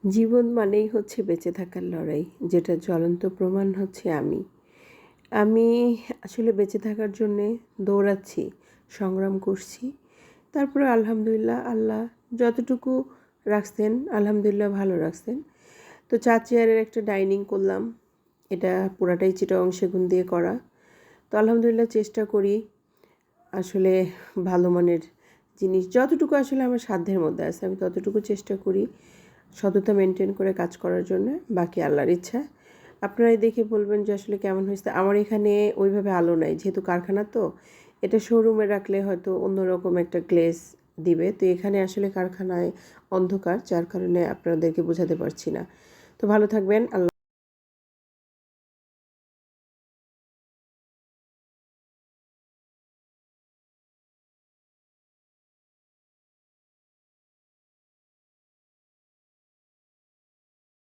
জীবন মানেই হচ্ছে বেঁচে থাকার লড়াই, যেটা জ্বলন্ত প্রমাণ হচ্ছে আমি। আমি আসলে বেঁচে থাকার জন্যে দৌড়াচ্ছি, সংগ্রাম করছি। তারপরে আলহামদুলিল্লাহ আল্লাহ যতটুকু রাখছেন আলহামদুলিল্লাহ ভালো রাখছেন। তো 4 চেয়ারের একটা ডাইনিং করলাম। এটা পুরাটাই চিটাগং সেগুন দিয়ে করা। তো আলহামদুলিল্লাহ চেষ্টা করি আসলে ভালো মানের জিনিস যতটুকু আসলে আমার সাধ্যের মধ্যে আছে আমি ততটুকু চেষ্টা করি সততা মেনটেন করে কাজ করার জন্য। বাকি আল্লাহর ইচ্ছা। আপনারাই দেখে বলবেন যে আসলে কেমন হয়েছে। আমার এখানে ওইভাবে আলো নাই, যেহেতু কারখানা, তো এটা শোরুমে রাখলে হয়তো অন্যরকম একটা গ্লেজ দিবে। তো এখানে আসলে কারখানায় অন্ধকার, যার কারণে আপনাদেরকে বোঝাতে পারছি না। তো ভালো থাকবেন। আল্লাহ।